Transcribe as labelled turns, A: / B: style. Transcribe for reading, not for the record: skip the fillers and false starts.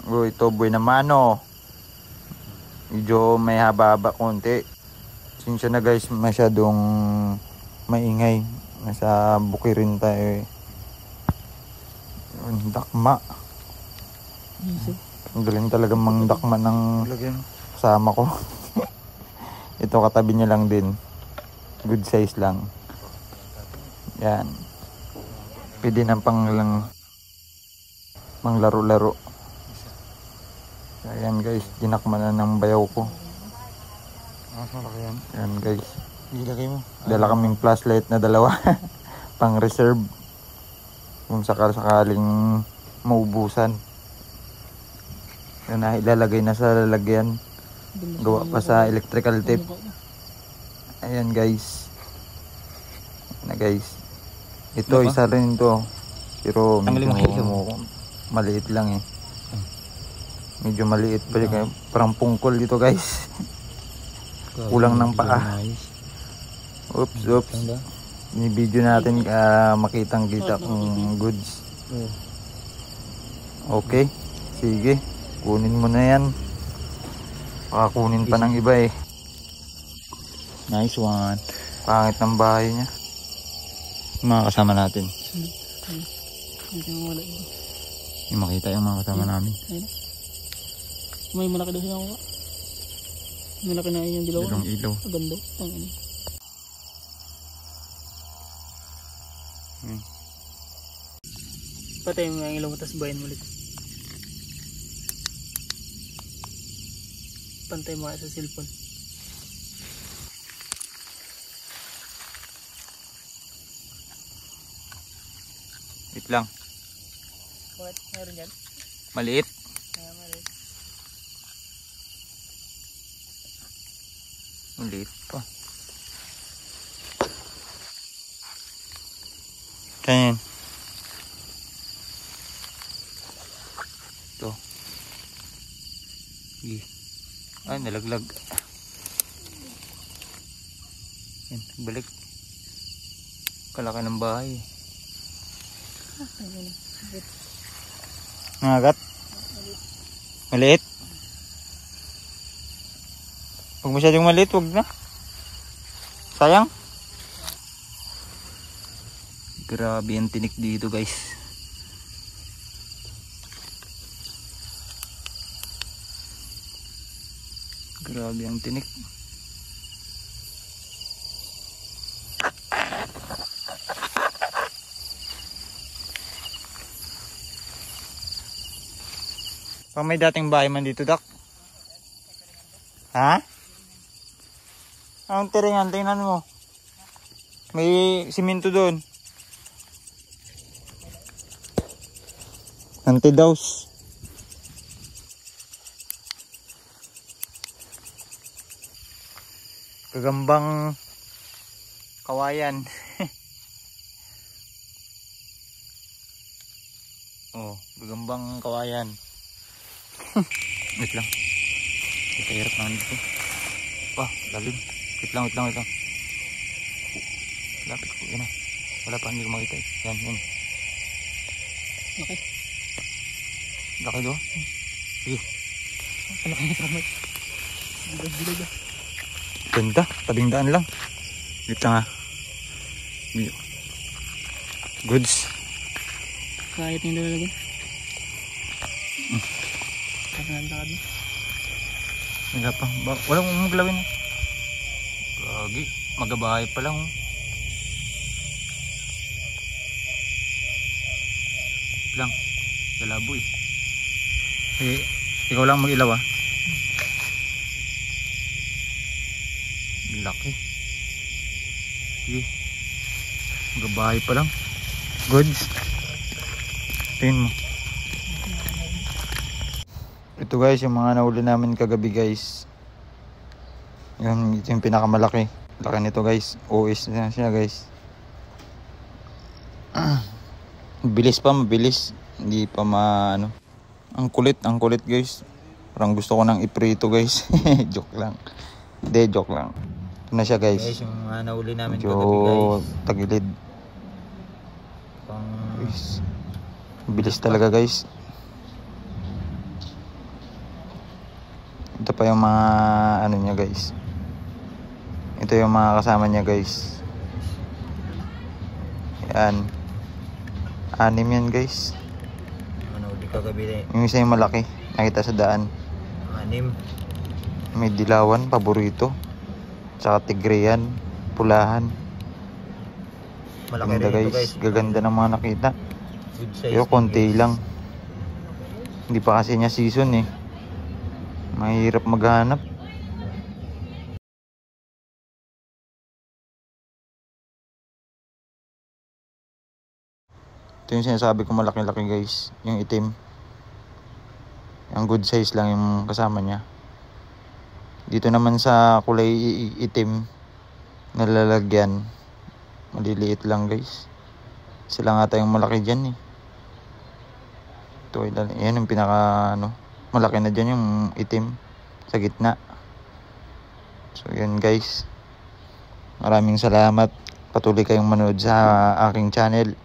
A: Oh, ito buhay na mano. Medyo may haba-haba konti. Sinsya na guys, masyadong maingay. Nasa bukirin tayo eh. Dakma. Ang galing talaga mangdakma ng kasama ko. Ito katabi niya lang din. Good size lang. Yan. Pwede na pang laro-laro. Ayan guys, dinakma na ng bayaw ko. Ayan guys. Dala kaming flashlight na dalawa. Pang reserve. Kung sakaling maubusan. Yan na, ilalagay na sa lalagyan. Gawa pa sa electrical tape. Ayan guys. Na guys. Ito isa rin ito. Pero medyo maliit lang eh. Medyo maliit pa rin. Parang pungkol dito guys. Kulang ng paa. Oops. Ini-video natin makitang kita kung goods. Okay. Sige. Kunin mo na yan. Pakakunin pa ng iba eh.
B: Nice one.
A: Pangit ng bahay niya.
B: Mga kasama natin. Yung makita yung mga kasama namin.
C: May malaki daw siya. Malaki na yung dilaw.
B: Dalawang ilaw.
C: Ganda. Patay mo yung ilaw mo, tapos bayan mo ulit. Pantay mo sa cellphone.
A: Wait lang.
C: Bakit? Meron yan?
A: Maliit.
C: Maliit.
A: Maliit pa. Kayan. Ito. Ay, nalaglag. Yan, balik. Kalaki ng bahay. Nangagat? Maliit? Huwag masyadong maliit, huwag na. Sayang. Grabe ang tinik dito guys. Grabe ang tinik. Pang may dating bahay man dito, Dak? Ha? Anong tiringan? Tingnan mo. May simento doon. Antidaus. Gagambang kawayan. Oh, gagambang kawayan. Wait lang. Hirap naman dito. Lalim. Wait lang. Lapit ko. Yan na. Wala pa, hindi ko makita. Yan.
C: Okay.
A: Laki doon. Sige.
C: Malaki na kamay. Bilag.
A: Ganda. Tabing daan lang. Dito nga. Goods.
C: Kahit yung lalagyan. Lakad na.
A: Wala pa. Walang umaglawin. Gagi. Magabahay pa lang. Lang. Galabo eh. Ikaw lang mag-ilaw ah. Laki. Sige. Magabahay pa lang. Goods. Tingin mo. Ito guys, yung mga nahuli namin kagabi guys. Ito yung pinakamalaki. Laki nito guys. OS na siya guys. Mabilis. Hindi pa ano. Ang kulit guys. Parang gusto ko nang iprito guys. Joke lang. Hindi, joke lang. Ito na siya guys. Guys, yung mga nahuli namin kagabi guys. Tagilid. Guys. Bilis talaga guys. Ito pa yung mga ano niya guys. Ito yung mga kasama niya guys. Yan. 6 yan guys.
D: Ano, di kagabi
A: Yung isa yung malaki. Nakita sa daan.
D: 6.
A: May dilawan, paborito. Tsaka tigreyan, pulahan.
D: Malaki
A: Ganda
D: rin ito
A: guys.
D: guys.
A: Gaganda ng mga nakita.
D: Good size.
A: Pero konti
D: guys.
A: lang. Hindi pa kasi niya season eh. Mahirap maghanap. Ito yung sinasabi ko malaki-laki guys. Yung itim. Yung good size lang yung kasama niya. Dito naman sa kulay itim na lalagyan, maliliit lang guys. Sila nga tayong malaki dyan eh. Ito, yan yung pinaka ano, malaki na dyan yung itim sa gitna. So yun guys. Maraming salamat. Patuloy kayong manood sa aking channel.